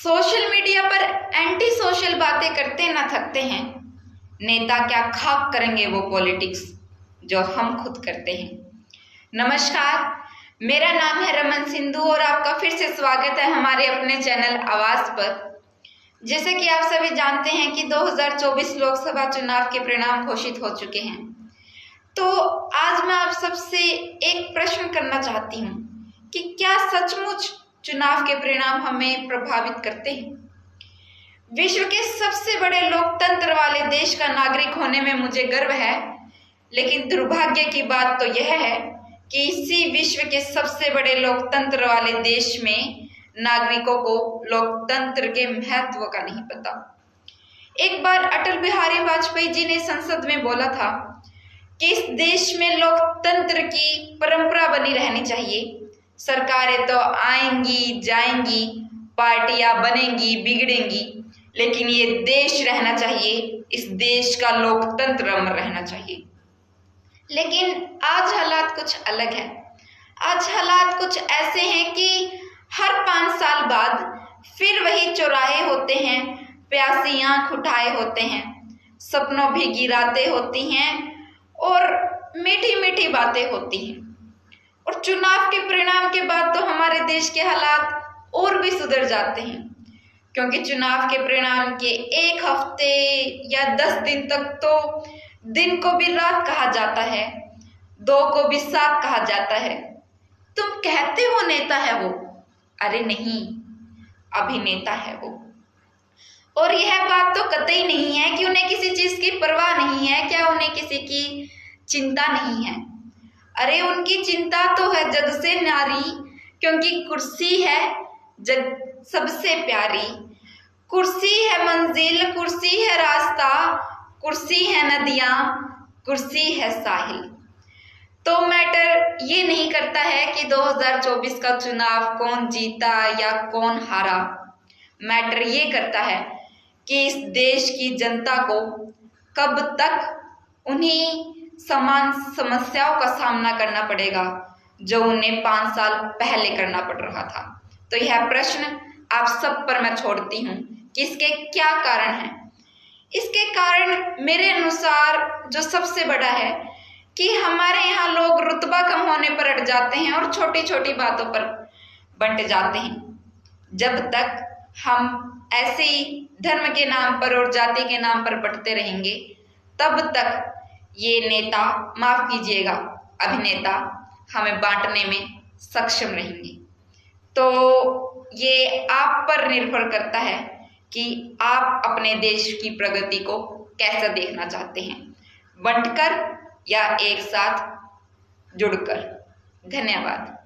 Social media पर anti social बातें करते ना थकते हैं। नेता क्या खाक करेंगे वो पॉलिटिक्स जो हम खुद करते हैं। नमस्कार, मेरा नाम है रमन सिंधु और आपका फिर से स्वागत है हमारे अपने चैनल आवाज पर। जैसे कि आप सभी जानते हैं कि 2024 लोकसभा चुनाव के परिणाम घोषित हो चुके हैं, तो आज मैं आप सबसे एक प्रश्न करना चाहती हूँ कि क्या सचमुच चुनाव के परिणाम हमें प्रभावित करते हैं। विश्व के सबसे बड़े लोकतंत्र वाले देश का नागरिक होने में मुझे गर्व है, लेकिन दुर्भाग्य की बात तो यह है कि इसी विश्व के सबसे बड़े लोकतंत्र वाले देश में नागरिकों को लोकतंत्र के महत्व का नहीं पता। एक बार अटल बिहारी वाजपेयी जी ने संसद में बोला था कि इस देश में लोकतंत्र की परंपरा बनी रहनी चाहिए। सरकारें तो आएंगी जाएंगी, पार्टियां बनेंगी बिगड़ेंगी, लेकिन ये देश रहना चाहिए, इस देश का लोकतंत्र अमर रहना चाहिए। लेकिन आज हालात कुछ अलग है। आज हालात कुछ ऐसे हैं कि हर 5 साल बाद फिर वही चौराहे होते हैं, प्यासी आंख उठाए होते हैं, सपनों भी गिराते होती हैं और मीठी मीठी बातें होती हैं। और चुनाव के परिणाम के बाद तो हमारे देश के हालात और भी सुधर जाते हैं, क्योंकि चुनाव के परिणाम के 1 हफ्ते या 10 दिन तक तो दिन को भी रात कहा जाता है, 2 को भी 7 कहा जाता है। तुम कहते हो नेता है वो, अरे नहीं, अभिनेता है वो। और यह बात तो कतई नहीं है कि उन्हें किसी चीज की परवाह नहीं है, क्या उन्हें किसी की चिंता नहीं है। अरे उनकी चिंता तो है जग से न्यारी, क्योंकि कुर्सी है जग सबसे प्यारी। कुर्सी है मंजिल, कुर्सी है रास्ता, कुर्सी है नदियां, कुर्सी है साहिल। तो मैटर ये नहीं करता है कि 2024 का चुनाव कौन जीता या कौन हारा। मैटर ये करता है कि इस देश की जनता को कब तक उन्हीं समान समस्याओं का सामना करना पड़ेगा जो उन्हें 5 साल पहले करना पड़ रहा था। तो यह प्रश्न आप सब पर मैं छोड़ती हूँ कि इसके क्या कारण हैं। इसके कारण मेरे अनुसार जो सबसे बड़ा है कि हमारे यहाँ लोग रुतबा कम होने पर अट जाते हैं और छोटी छोटी बातों पर बंट जाते हैं। जब तक हम ऐसे ही धर्म के नाम पर और जाति के नाम पर बंटते रहेंगे, तब तक ये नेता, माफ कीजिएगा अभिनेता, हमें बांटने में सक्षम रहेंगे। तो ये आप पर निर्भर करता है कि आप अपने देश की प्रगति को कैसे देखना चाहते हैं, बंटकर या एक साथ जुड़कर। धन्यवाद।